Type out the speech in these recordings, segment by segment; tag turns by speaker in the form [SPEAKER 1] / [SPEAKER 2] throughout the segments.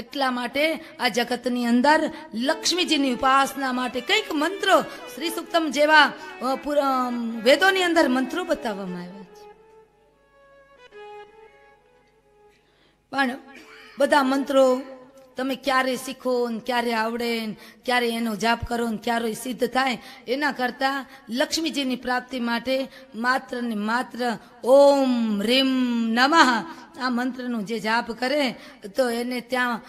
[SPEAKER 1] એટલા માટે આ જગતની અંદર લક્ષ્મીજીની ઉપાસના માટે કંઈક મંત્રો શ્રી સુક્તમ જેવા વેદોની અંદર મંત્રો બતાવવામાં આવ્યા છે. પણ બધા મંત્રો તમે ક્યારે શીખો ને ક્યારે આવડે ને ક્યારે એનો જાપ કરો ને ક્યારે સિદ્ધ થાય એના કરતાં લક્ષ્મીજીની પ્રાપ્તિ માટે માત્ર ને માત્ર ઓમ રીમ નમઃ આ મંત્રનો જે જાપ કરે તો એને ત્યાં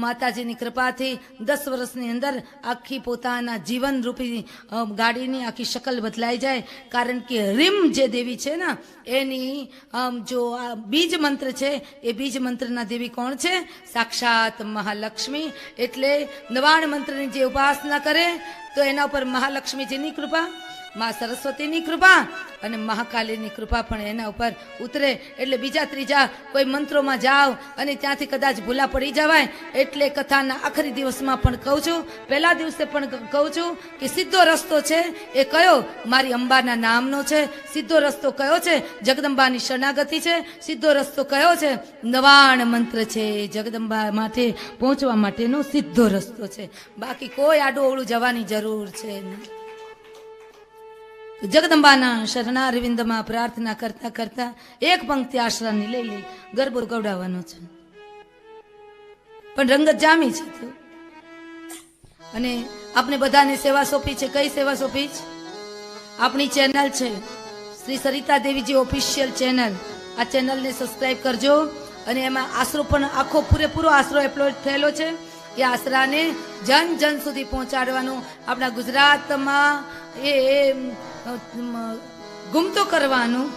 [SPEAKER 1] માતાજીની કૃપાથી 10 વર્ષની અંદર આખી પોતાના જીવનરૂપી ગાડીની આખી શકલ બદલાઈ જાય. કારણ કે રીમ જે દેવી છે ને એની જો આ બીજ મંત્ર છે એ બીજ મંત્રના દેવી કોણ છે? સાક્ષાત મહાલક્ષ્મી. એટલે 99 મંત્રની જે ઉપાસના કરે તો એના ઉપર મહાલક્ષ્મીજીની કૃપા, મા સરસ્વતીની કૃપા અને મહાકાલીની કૃપા પણ એના ઉપર ઉતરે. એટલે બીજા ત્રીજા કોઈ મંત્રોમાં જાઓ અને ત્યાંથી કદાચ ભૂલા પડી જવાય. એટલે કથાના આખરી દિવસમાં પણ કહું છું, પહેલા દિવસે પણ કહું છું કે સીધો રસ્તો છે એ કયો? મારી અંબાના નામનો છે. સીધો રસ્તો કયો છે? જગદંબાની શરણાગતિ છે. સીધો રસ્તો કયો છે? 99 મંત્ર છે. જગદંબા માટે પહોંચવા માટેનો સીધો રસ્તો છે. બાકી કોઈ આડું અવળું જવાની જરૂર છે નહીં. જગદંબાના શરણારવિંદમાં પ્રાર્થના કરતા કરતા એક પંક્તિ આશરાની લઈ ગરબો ગવડાવવાનો છે. પણ રંગત જામી છે તો અને આપણે બધાને સેવા સોંપી છે. કઈ સેવા સોંપી છે? આપણી ચેનલ છે શ્રી સરિતા દેવીજી ઓફિશિયલ ચેનલ. આ ચેનલને સબસ્ક્રાઇબ કરજો અને એમાં આશરો પણ આખો પૂરેપૂરો આશરો અપલોડ થયેલો છે. એ આશરાને જન જન સુધી પહોંચાડવાનો આપણા ગુજરાતમાં એ ગુમતો કરવાનું.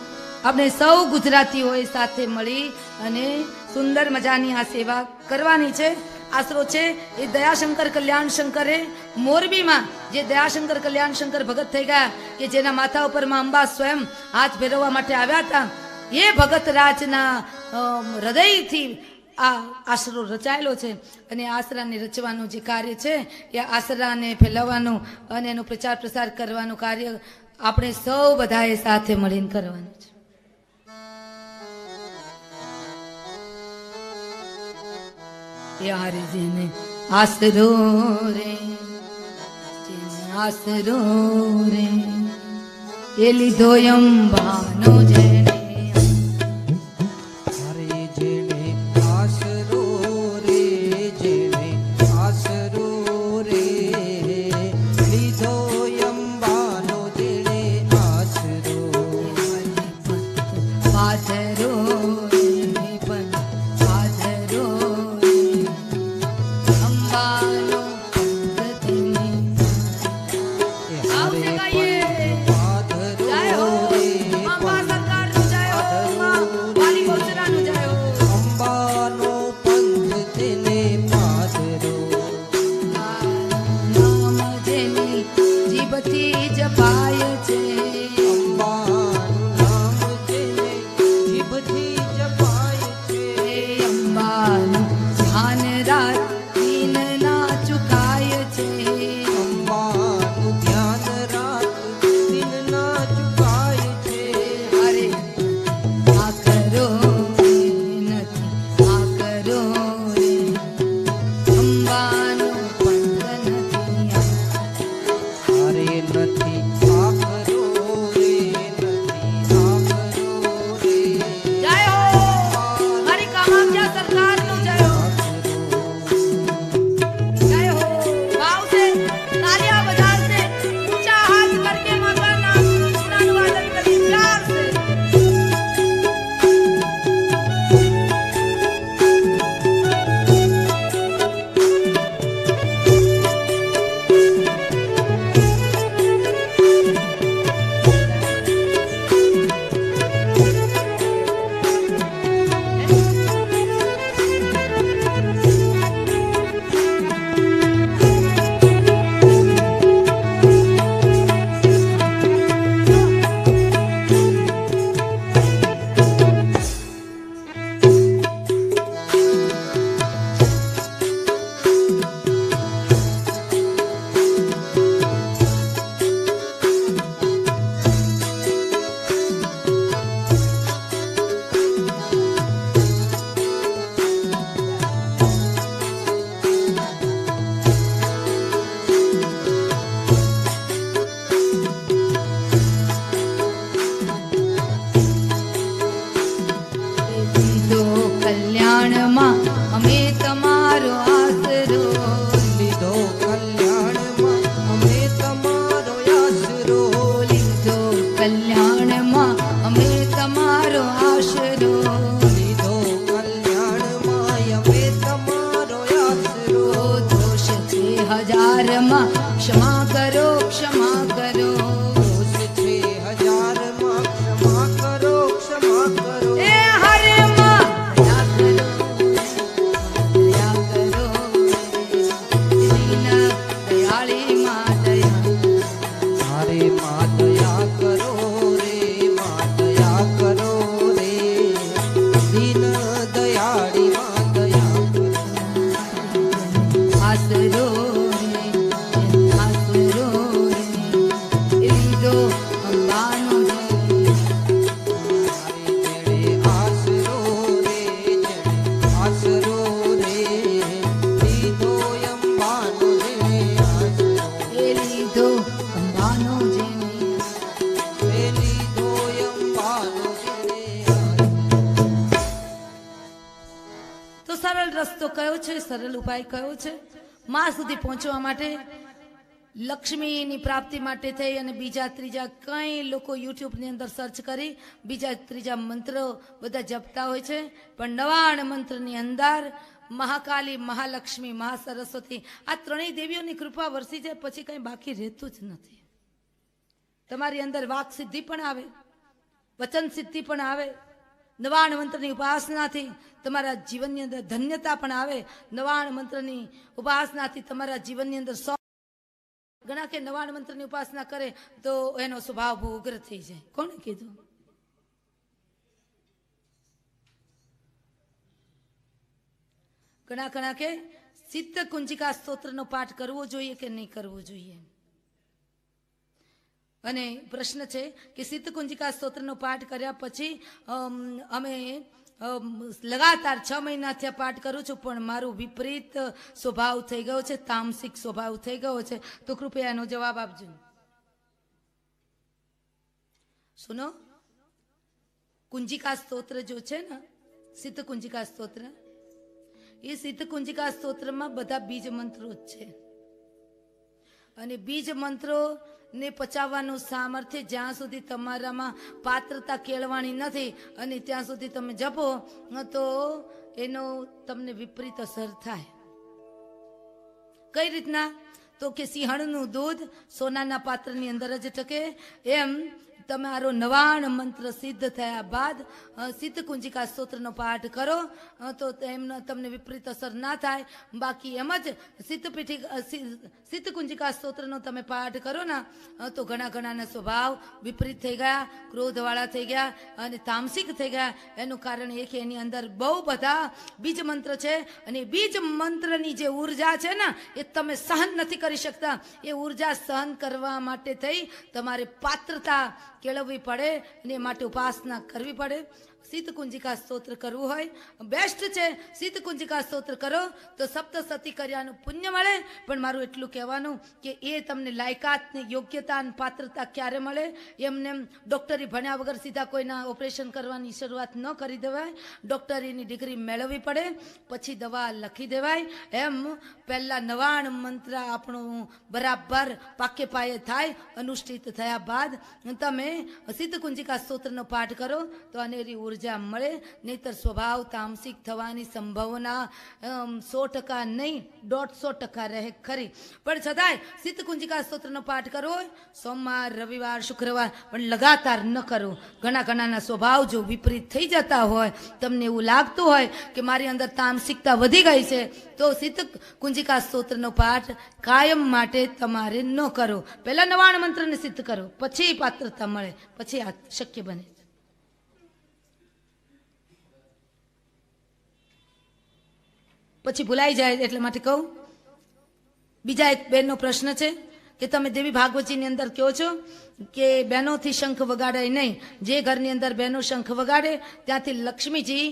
[SPEAKER 1] આપણે સૌ ગુજરાતીઓએ સાથે મળી અને સુંદર મજાની આ સેવા કરવાની છે. આશરો છે એ દયાશંકર કલ્યાણ શંકરે મોરબીમાં જે દયાશંકર કલ્યાણ શંકર ભગત થઈ ગયા કે જેના માથા ઉપર માં અંબા સ્વયં હાથ ફેરવવા માટે આવ્યા હતા, એ ભગત રાજના હૃદયથી આ આશરો રચાયેલો છે. અને આશરાને રચવાનું જે કાર્ય છે એ આશરાને ફેલાવવાનું અને એનો પ્રચાર પ્રસાર કરવાનું કાર્ય આપણે સૌ બધાએ સાથે મળીને કરવાનું છે. યાર જેને આશરો રે, જેને આશરો રે એ લીધો અંબાનો જેને હજારમાં ક્ષમા કરો ક્ષમા કરો
[SPEAKER 2] દોષ છે હજારમાં ક્ષમા કરો ક્ષમા કરો
[SPEAKER 1] એ હરે માં દયા કરો દીન દયાળી માં દયા
[SPEAKER 2] અરે માં દયા કરો રે માં દયા કરો રે દીન દયાળી માં દયા કરો
[SPEAKER 1] આસરો લીધો અંબાનો
[SPEAKER 2] આસરો રે આસરો રે લીધો અંબાનો રે આસરો
[SPEAKER 1] એ લીધો અંબાનો જેને
[SPEAKER 2] લીધો અંબાનો રે
[SPEAKER 1] તો સરળ રસ્તો કયો છે સરળ ઉપાય કયો છે માં સુધી પહોંચવા માટે લક્ષ્મીની પ્રાપ્તિ માટે થઈ અને બીજા ત્રીજા કઈ લોકો યુટ્યુબની અંદર સર્ચ કરી બીજા ત્રીજા મંત્રો બધા જપતા હોય છે પણ 99 મંત્રની અંદર મહાકાલી મહાલક્ષ્મી મહાસરસ્વતી આ ત્રણેય દેવીઓની કૃપા વરસી જાય પછી કઈ બાકી રહેતું જ નથી તમારી અંદર વાક સિદ્ધિ પણ આવે વચન સિદ્ધિ પણ આવે 99 મંત્રની ઉપાસનાથી તમારા જીવનની અંદર ધન્યતા પણ આવે 99 મંત્રની ઉપાસનાથી તમારા જીવનની અંદર ઘણા કે 99 મંત્રની ઉપાસના કરે તો એનો સ્વભાવ બહુ ઉગ્ર થઈ જાય કોણે કીધું ઘણા કે સિદ્ધ કુંજિકા સ્તોત્રનો પાઠ કરવો જોઈએ કે નહીં કરવો જોઈએ અને પ્રશ્ન છે કે સિદ્ધ કુંજિકા સ્તોત્રનો પાઠ કર્યા પછી અમે લગાતાર 6 મહિનાથી પાઠ કરું છું પણ મારું વિપરીત સ્વભાવ થઈ ગયો છે તામસિક સ્વભાવ થઈ ગયો છે તો કૃપયા એનો જવાબ આપજો સુનો કુંજિકા સ્તોત્ર જો છે ને સિદ્ધ કુંજિકા સ્તોત્ર એ સિદ્ધ કુંજિકા સ્તોત્રમાં બધા બીજ મંત્રો જ છે અને બીજ મંત્રો ને પચાવવાનું સામર્થ્ય જ્યાં સુધી તમારામાં પાત્રતા કેળવાની નથી અને ત્યાં સુધી તમે જપો તો એનો તમને વિપરીત અસર થાય કઈ રીતના તો કે સિંહણનું દૂધ સોનાના પાત્રની અંદર જ ટકે એમ તમારો 99 મંત્ર સિદ્ધ થયા બાદ સિદ્ધ કુંજિકા સ્તોત્રનો પાઠ કરો તો તમને વિપરીત અસર ના થાય બાકી એમ જ સિદ્ધ કુંજિકા સ્તોત્રનો તમે પાઠ કરો ને તો ઘણાના સ્વભાવ વિપરીત થઈ ગયા ક્રોધવાળા થઈ ગયા અને તામસિક થઈ ગયા એનું કારણ એ કે એની અંદર બહુ બધા બીજ મંત્ર છે અને બીજ મંત્રની જે ઉર્જા છે ને એ તમે સહન નથી કરી શકતા એ ઉર્જા સહન કરવા માટે થઈ તમારે પાત્રતા કેળવવી પડે અને એ માટે ઉપાસના કરવી પડે સિદ્ધ કુંજિકા સ્તોત્ર કરવું હોય બેસ્ટ છે સિદ્ધ કુંજિકા સ્તોત્ર કરો તો સપ્તસતી કર્યાનું પુણ્ય મળે પણ મારું એટલું કહેવાનું કે એ તમને લાયકાતની યોગ્યતા અને પાત્રતા ક્યારે મળે એમને ડૉક્ટરી ભણ્યા વગર સીધા કોઈના ઓપરેશન કરવાની શરૂઆત ન કરી દેવાય ડૉક્ટરીની ડિગ્રી મેળવવી પડે પછી દવા લખી દેવાય એમ પહેલાં 99 મંત્ર આપણું બરાબર પાકે પાયે થાય અનુષ્ઠિત થયા બાદ તમે સિદ્ધ કુંજિકા સ્તોત્રનો પાઠ કરો તો અનેરી ઉર્જા મળે નહીતર સ્વભાવ તામસિક થવાની સંભાવના 100% નહીં 150% રહે ખરી પણ છતાંય સિદ્ધ કુંજિકા સ્તોત્રનો પાઠ કરવો હોય સોમવાર રવિવાર શુક્રવાર પણ લગાતાર ન કરો ઘણાના સ્વભાવ જો વિપરીત થઈ જતા હોય તમને એવું લાગતું હોય કે મારી અંદર તામસિકતા વધી ગઈ છે તો સિદ્ધ કુંજિકા સ્તોત્રનો પાઠ કાયમ માટે તમારે ન કરો પહેલા 99 મંત્રને સિદ્ધ કરો પછી પાત્રતા મળે પછી આ શક્ય બને પછી ભૂલાઈ જાય એટલે માટે કહું બીજા એક બેનનો પ્રશ્ન છે કે તમે દેવી ભાગવતજીની અંદર કહો છો કે બહેનોથી શંખ વગાડાય નહીં જે ઘરની અંદર બહેનો શંખ વગાડે ત્યાંથી લક્ષ્મીજી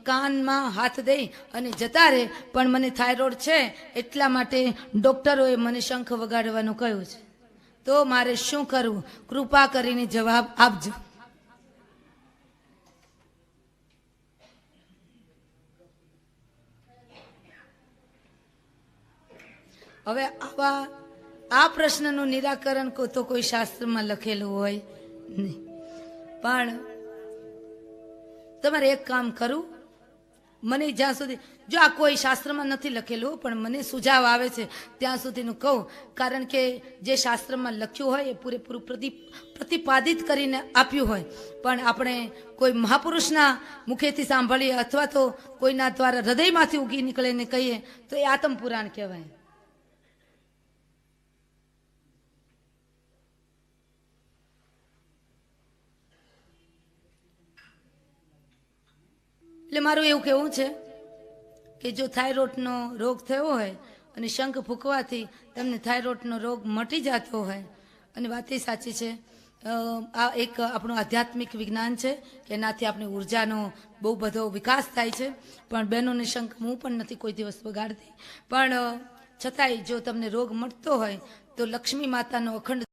[SPEAKER 1] કાનમાં હાથ દે અને જતા રહે પણ મને થાઇરોઇડ છે એટલા માટે ડૉક્ટરોએ મને શંખ વગાડવાનું કહ્યું છે તો મારે શું કરવું કૃપા કરીને જવાબ આપજો હવે આ પ્રશ્નનું નિરાકરણ તો કોઈ શાસ્ત્રમાં લખેલું હોય નહીં પણ તમારે એક કામ કરવું મને જ્યાં સુધી જો આ કોઈ શાસ્ત્રમાં નથી લખેલું પણ મને સુઝાવ આવે છે ત્યાં સુધીનું કહું, કારણ કે જે શાસ્ત્રમાં લખ્યું હોય એ પૂરેપૂરું પ્રતિપાદિત કરીને આપ્યું હોય, પણ આપણે કોઈ મહાપુરુષના મુખેથી સાંભળીએ અથવા તો કોઈના દ્વારા હૃદયમાંથી ઉગી નીકળે ને કહીએ તો એ આત્મ પુરાણ કહેવાય. એટલે મારું એવું કહેવું છે કે જો થાઇરોઇડનો રોગ થયો હોય અને શંખ ફૂંકવાથી તમને થાઇરોઇડનો રોગ મટી જતો હોય, અને વાત એ સાચી છે, આ એક આપણું આધ્યાત્મિક વિજ્ઞાન છે કે એનાથી આપણી ઉર્જાનો બહુ બધો વિકાસ થાય છે. પણ બહેનોને શંખ હું પણ નથી કોઈ દિવસ વગાડતી, પણ છતાંય જો તમને રોગ મટતો હોય તો લક્ષ્મી માતાનો અખંડ